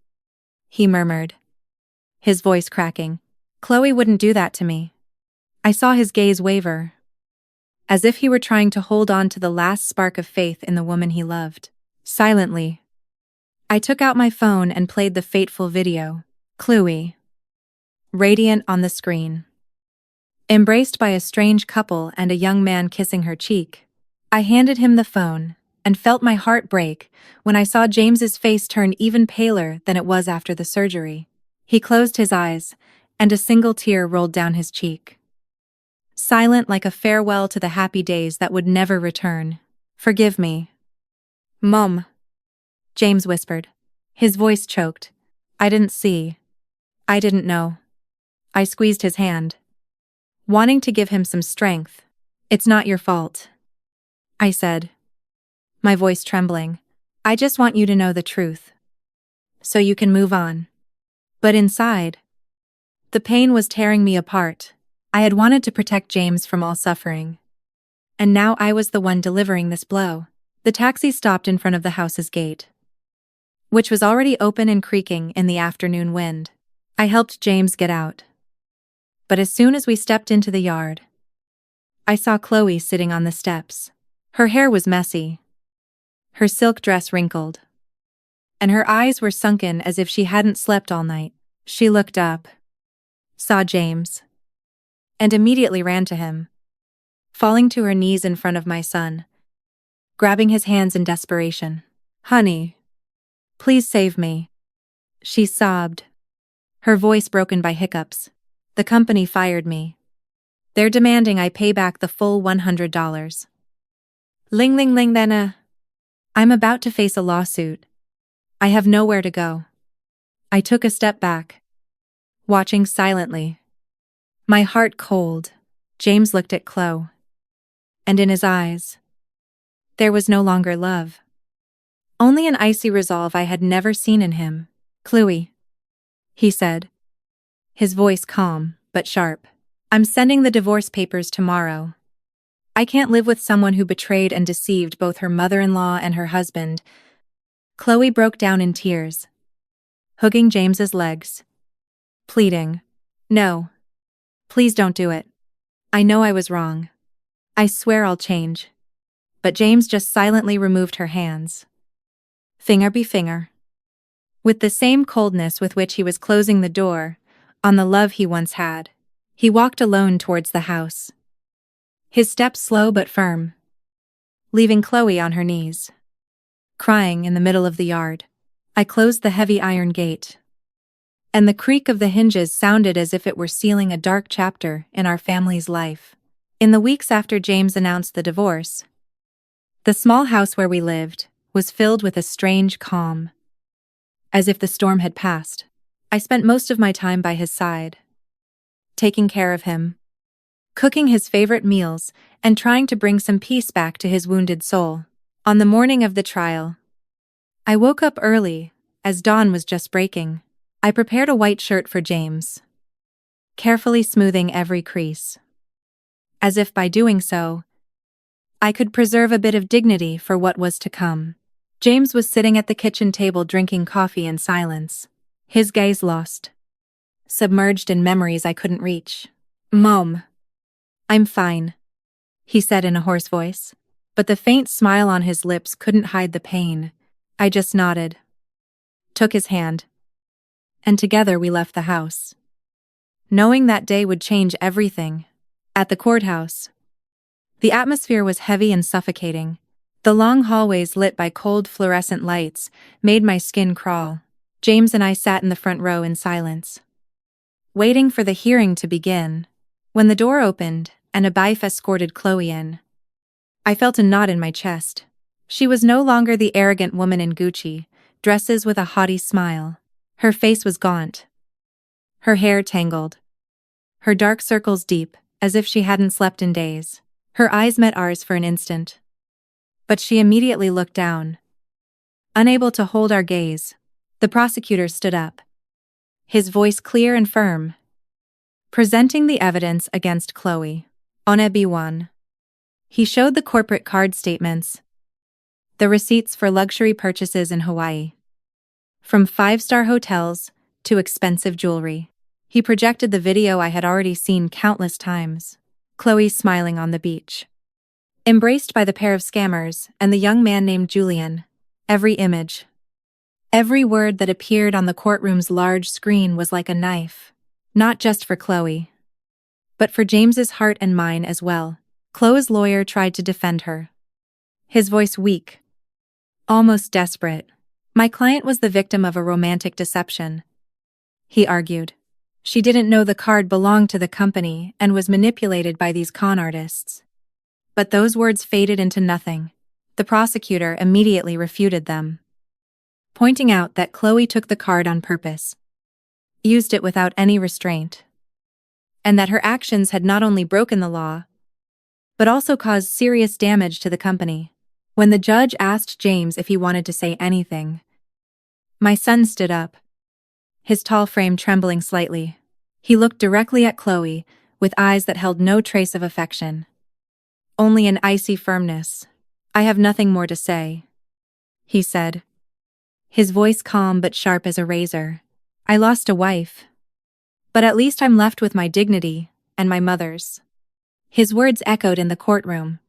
S1: he murmured, his voice cracking. "Chloe wouldn't do that to me." I saw his gaze waver, as if he were trying to hold on to the last spark of faith in the woman he loved. Silently, I took out my phone and played the fateful video. Chloe, radiant on the screen, embraced by a strange couple and a young man kissing her cheek. I handed him the phone and felt my heart break when I saw James's face turn even paler than it was after the surgery. He closed his eyes, and a single tear rolled down his cheek. Silent like a farewell to the happy days that would never return. "Forgive me, Mom," James whispered. His voice choked. "I didn't see. I didn't know." I squeezed his hand, wanting to give him some strength. "It's not your fault," I said, my voice trembling. "I just want you to know the truth, so you can move on." But inside, the pain was tearing me apart. I had wanted to protect James from all suffering, and now I was the one delivering this blow. The taxi stopped in front of the house's gate, which was already open and creaking in the afternoon wind. I helped James get out. But as soon as we stepped into the yard, I saw Chloe sitting on the steps. Her hair was messy, her silk dress wrinkled, and her eyes were sunken as if she hadn't slept all night. She looked up, saw James, and immediately ran to him, falling to her knees in front of my son, grabbing his hands in desperation. "Honey, please save me," she sobbed, her voice broken by hiccups. "The company fired me. They're demanding I pay back the full $100. Ling ling ling then I'm about to face a lawsuit. I have nowhere to go." I took a step back, watching silently, my heart cold. James looked at Chloe, and in his eyes, there was no longer love, only an icy resolve I had never seen in him. "Chloe," he said, his voice calm but sharp, "I'm sending the divorce papers tomorrow. I can't live with someone who betrayed and deceived both her mother-in-law and her husband." Chloe broke down in tears, hugging James's legs, pleading, "No, please don't do it. I know I was wrong. I swear I'll change." But James just silently removed her hands, finger by finger, with the same coldness with which he was closing the door on the love he once had. He walked alone towards the house, his steps slow but firm, leaving Chloe on her knees, crying in the middle of the yard. I closed the heavy iron gate, and the creak of the hinges sounded as if it were sealing a dark chapter in our family's life. In the weeks after James announced the divorce, the small house where we lived was filled with a strange calm, as if the storm had passed. I spent most of my time by his side, taking care of him, cooking his favorite meals, and trying to bring some peace back to his wounded soul. On the morning of the trial, I woke up early, as dawn was just breaking. I prepared a white shirt for James, carefully smoothing every crease, as if by doing so, I could preserve a bit of dignity for what was to come. James was sitting at the kitchen table drinking coffee in silence, his gaze lost, submerged in memories I couldn't reach. "Mom, I'm fine," he said in a hoarse voice, but the faint smile on his lips couldn't hide the pain. I just nodded, took his hand, and together we left the house, knowing that day would change everything. At the courthouse, the atmosphere was heavy and suffocating. The long hallways lit by cold fluorescent lights made my skin crawl. James and I sat in the front row in silence, waiting for the hearing to begin. When the door opened and a bailiff escorted Chloe in, I felt a knot in my chest. She was no longer the arrogant woman in Gucci dresses with a haughty smile. Her face was gaunt, her hair tangled, her dark circles deep, as if she hadn't slept in days. Her eyes met ours for an instant, but she immediately looked down, unable to hold our gaze. The prosecutor stood up, his voice clear and firm, presenting the evidence against Chloe. On B1, he showed the corporate card statements, the receipts for luxury purchases in Hawaii, from 5-star hotels to expensive jewelry. He projected the video I had already seen countless times. Chloe smiling on the beach, embraced by the pair of scammers and the young man named Julian. Every image, every word that appeared on the courtroom's large screen was like a knife, not just for Chloe, but for James's heart and mine as well. Chloe's lawyer tried to defend her, his voice weak, almost desperate. My client was the victim of a romantic deception, he argued. She didn't know the card belonged to the company and was manipulated by these con artists. But those words faded into nothing. The prosecutor immediately refuted them, pointing out that Chloe took the card on purpose, used it without any restraint, and that her actions had not only broken the law, but also caused serious damage to the company. When the judge asked James if he wanted to say anything, my son stood up, his tall frame trembling slightly. He looked directly at Chloe, with eyes that held no trace of affection, only an icy firmness. "I have nothing more to say," he said, his voice calm but sharp as a razor. "I lost a wife, but at least I'm left with my dignity and my mother's." His words echoed in the courtroom,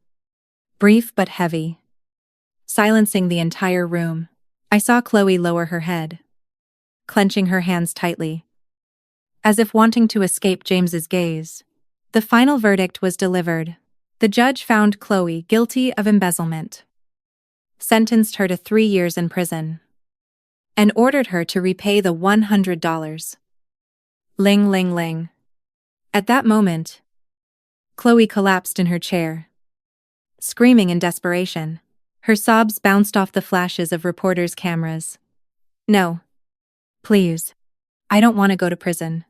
S1: brief but heavy, silencing the entire room. I saw Chloe lower her head, clenching her hands tightly, as if wanting to escape James's gaze. The final verdict was delivered. The judge found Chloe guilty of embezzlement, sentenced her to 3 years in prison, and ordered her to repay the $100. Ling ling ling. At that moment, Chloe collapsed in her chair, screaming in desperation. Her sobs bounced off the flashes of reporters' cameras. "No. Please. I don't want to go to prison,"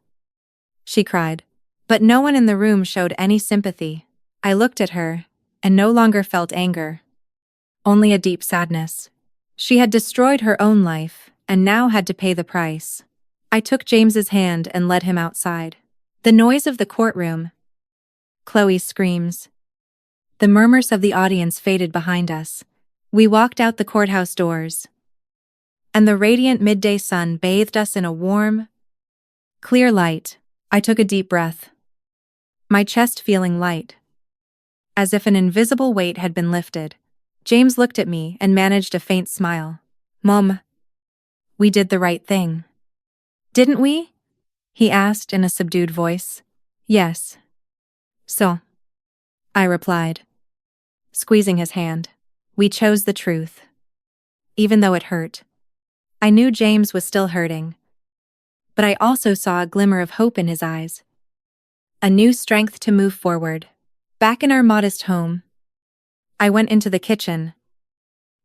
S1: she cried. But no one in the room showed any sympathy. I looked at her, and no longer felt anger, only a deep sadness. She had destroyed her own life, and now had to pay the price. I took James's hand and led him outside. The noise of the courtroom, Chloe's screams, the murmurs of the audience faded behind us. We walked out the courthouse doors, and the radiant midday sun bathed us in a warm, clear light. I took a deep breath, my chest feeling light, as if an invisible weight had been lifted. James looked at me and managed a faint smile. "Mom, we did the right thing, didn't we?" he asked in a subdued voice. "Yes." "So," I replied, squeezing his hand. "We chose the truth, even though it hurt." I knew James was still hurting, but I also saw a glimmer of hope in his eyes, a new strength to move forward. Back in our modest home, I went into the kitchen,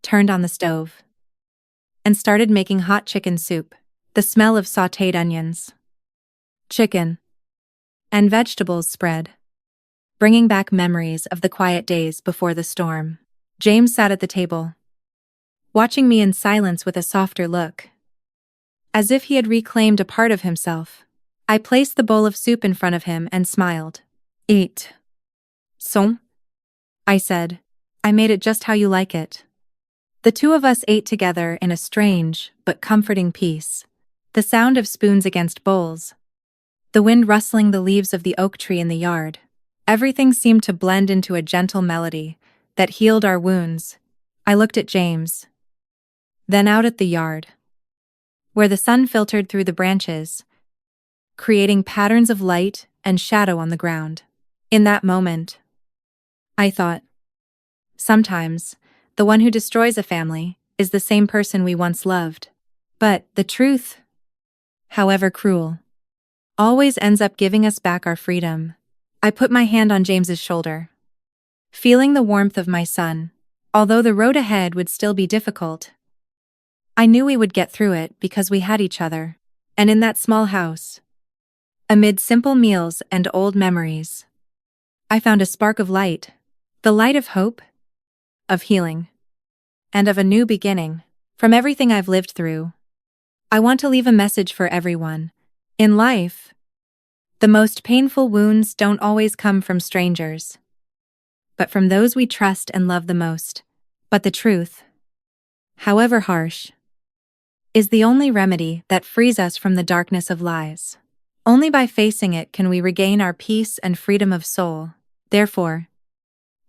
S1: turned on the stove, and started making hot chicken soup. The smell of sautéed onions, chicken, and vegetables spread, bringing back memories of the quiet days before the storm. James sat at the table, watching me in silence with a softer look, as if he had reclaimed a part of himself. I placed the bowl of soup in front of him and smiled. "Eat." "So?" I said. "I made it just how you like it." The two of us ate together in a strange but comforting peace. The sound of spoons against bowls, the wind rustling the leaves of the oak tree in the yard, everything seemed to blend into a gentle melody that healed our wounds. I looked at James, then out at the yard, where the sun filtered through the branches, creating patterns of light and shadow on the ground. In that moment, I thought, sometimes, the one who destroys a family is the same person we once loved. But the truth, however cruel, always ends up giving us back our freedom. I put my hand on James's shoulder, feeling the warmth of my son. Although the road ahead would still be difficult, I knew we would get through it because we had each other. And in that small house, amid simple meals and old memories, I found a spark of light, the light of hope, of healing, and of a new beginning. From everything I've lived through, I want to leave a message for everyone. In life, the most painful wounds don't always come from strangers, but from those we trust and love the most. But the truth, however harsh, is the only remedy that frees us from the darkness of lies. Only by facing it can we regain our peace and freedom of soul. Therefore,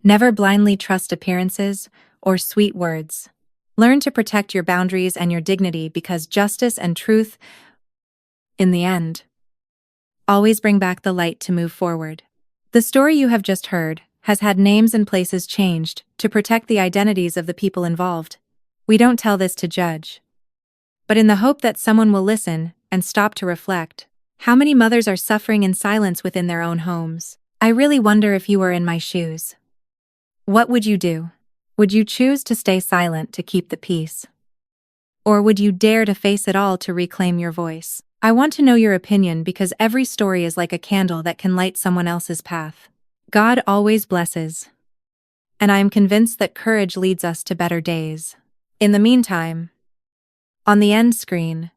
S1: never blindly trust appearances or sweet words. Learn to protect your boundaries and your dignity, because justice and truth, in the end, always bring back the light to move forward. The story you have just heard has had names and places changed to protect the identities of the people involved. We don't tell this to judge, but in the hope that someone will listen and stop to reflect. How many mothers are suffering in silence within their own homes? I really wonder if you were in my shoes. What would you do? Would you choose to stay silent to keep the peace? Or would you dare to face it all to reclaim your voice? I want to know your opinion because every story is like a candle that can light someone else's path. God always blesses, and I am convinced that courage leads us to better days. In the meantime, on the end screen,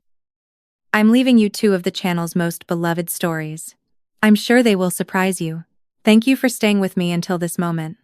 S1: I'm leaving you two of the channel's most beloved stories. I'm sure they will surprise you. Thank you for staying with me until this moment.